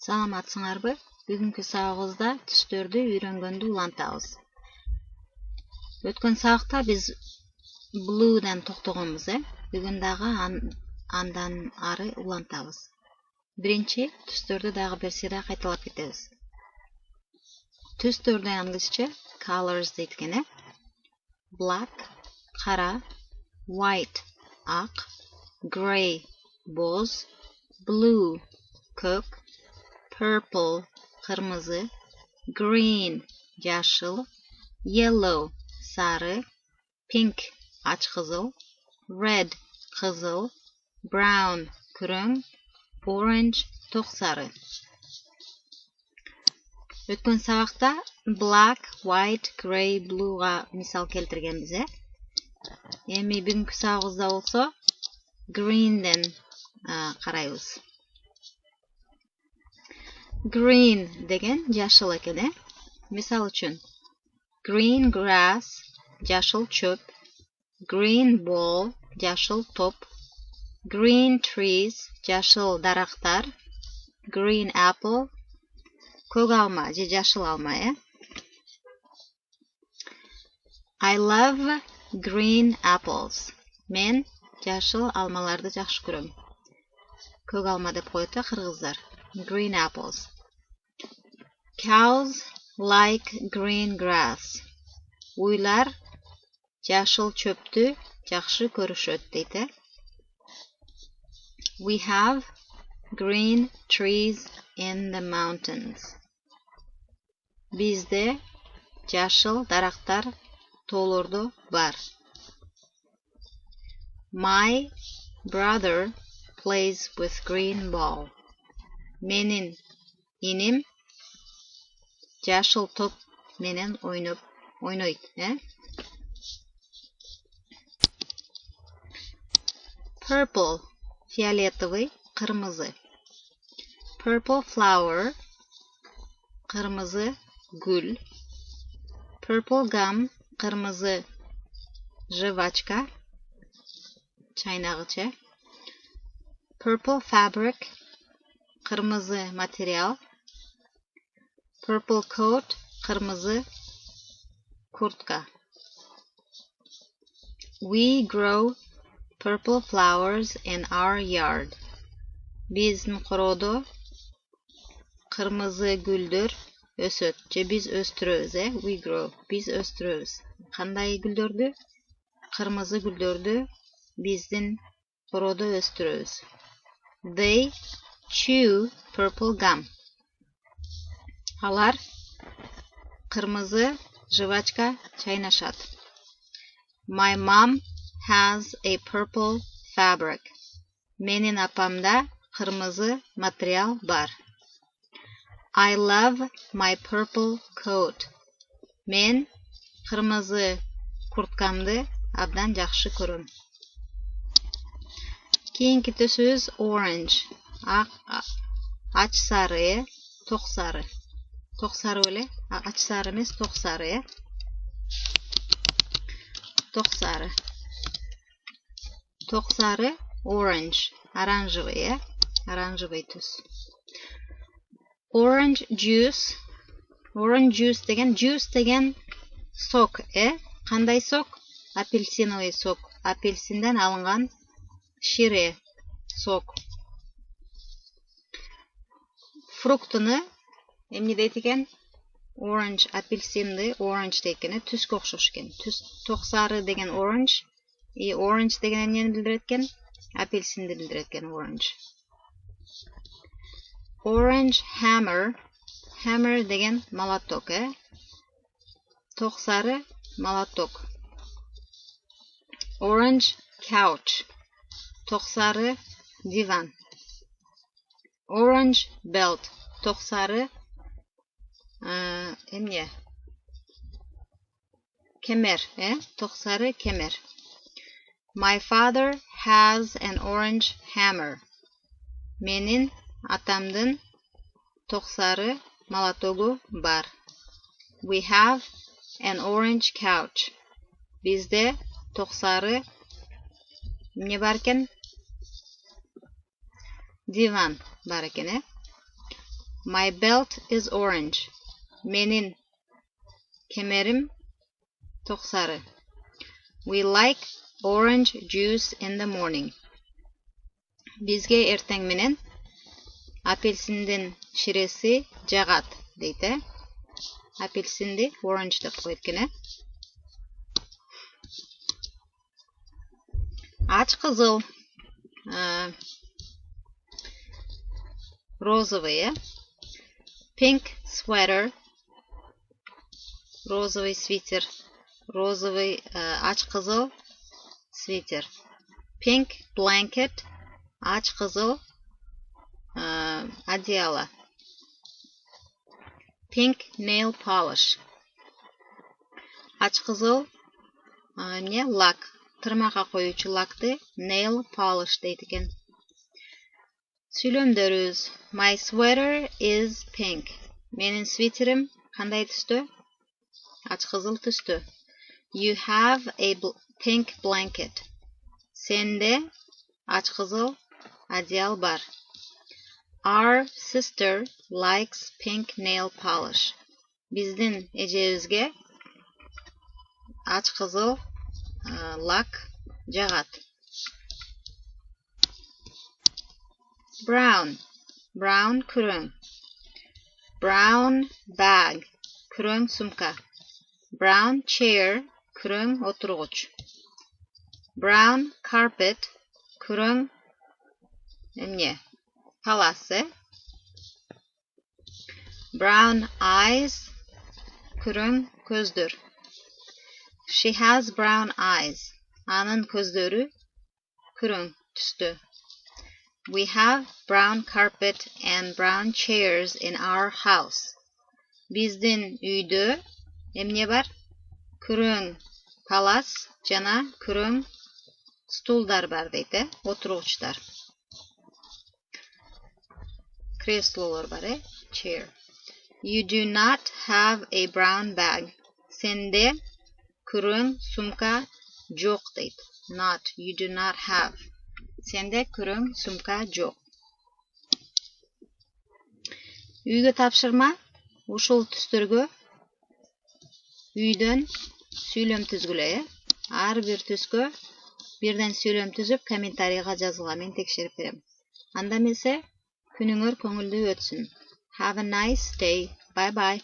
Саламатсыңарбы? Бүгүнкү сабагыбызда түстөрдү үйрөнгөндү улантабыз. Өткөн сабакта биз blue'дан токтогонбуз, Бүгүн дагы андан ары улантабыз. Биринчи түстөрдү дагы бир сыйра кайталап кетебиз. Түстөрдү англисче colors дейт экен, Black кара, white ак, gray боз, blue көк, purple кырмызы, green жашыл, yellow сары, pink açkızıl, red kızıl, brown күрөң, orange тоқ сары. Өткөн сабакта black, white, gray, blue'га мисал келтиргенбиз. Эми бүгүнкү сабагыбызда болсо green'ден карайбыз. Green деген жашыл экен, Мисал үчүн green grass жашыл чөп, green ball жашыл топ, green trees жашыл дарактар, green apple көк алма же жашыл алма, I love green apples. Мен жашыл алмаларды жакшы көрөм. Көк алма деп коет кыргыздар. Green apples. Cows like green grass. Уйлар жашыл чөптү жакшы көрүшөт дейт. We have green trees in the mountains. Бизде жашыл дарактар тоолордо бар. My brother plays with green ball. Менин иним жашыл топ менен ойнойт. Purple фиолетовый, кырмызы. Purple flower кырмызы гүл. Purple gum кырмызы жвачка, чайнагычы. Purple fabric кырмызы материал. Purple coat кырмызы куртка. We grow purple flowers in our yard. Биздин короодо кырмызы гүлдөр өсөт. Же биз өстүрөбүз, We grow. Биз өстүрөбүз. Кандай гүлдөрдү? Кырмызы гүлдөрдү биздин короодо өстүрөбүз. They chew purple gum. Алар кырмызы жвачка чайнашат. My mom has a purple fabric. Менин апамда кырмызы материал бар. I love my purple coat. Мен кырмызы курткамды абдан жакшы көрөм. Кийинки түсүбүз orange. Ач сары, ток сары. Ток сары эле, ач сары эмес, ток сары, Ток сары. Ток сары orange, оранжевый, оранжевый түс. Orange juice. Orange juice деген сок, Кандай сок? Апельсиновый сок. Апельсинден алынган шире сок. Фруктуну эмне дейт экен? Orange, апельсинди orange дейт экен, түскө окшош экен. Ток сары деген orange, orange деген эмнени билдирет экен? Апельсинди билдирет экен orange. Orange hammer. Hammer деген молоток, Ток сары молоток. Orange couch. Ток сары диван. Orange belt. Ток сары эмне? Кемер, Ток сары кемер. My father has an orange hammer. Менин атамдын ток сары молотогу бар. We have an orange couch. Бизде ток сары эмне бар экен? Диван бар экен, My belt is orange. Менин кемерим тоқсары. We like orange juice in the morning. Бизге эртең менен апельсиндин ширеси жагат дейт. Апельсинди orange деп коет экен. Ач кызыл. Розовый. Pink sweater. Розовый свитер. Розовый ач кызыл свитер. Pink blanket. Ач кызыл одеяло. Pink nail polish. Ач кызыл эмне лак. Тырмакка коюучу лакты nail polish дейт экен. Сүйлөмдөрүбүз. My sweater is pink. Менин свитерим кандай түстө? Ач кызыл түстө. You have a pink blanket. Сенде ач кызыл одеял бар. Our sister likes pink nail polish. Биздин эжебизге ач кызыл лак жагат. Brown. Brown күрөң. Brown bag. Күрөң сумка. Brown chair. Күрөң отургуч. Brown carpet. Күрөң эмне? Паласы. Brown eyes. Күрөң көздөр. She has brown eyes. Анын көздөрү күрөң түстө. We have brown carpet and brown chairs in our house. Биздин үйдө эмне бар? Күрөң палас жана күрөң стулдар бар дейт, отургучтар. Креслолор бар, chair. You do not have a brown bag. Сенде күрөң сумка жок дейт. Not, you do not have. Сенде күрөң сумка жок. Үйгө тапшырма. Ушул түстөргө үйдөн сүйлөм түзгүлө. Ар бир түскө бирден сүйлөм түзүп комментарийга жазгыла, мен текшерип берем. Анда эмесе күнүңөр көңүлдүү өтсүн. Have a nice day. Bye bye.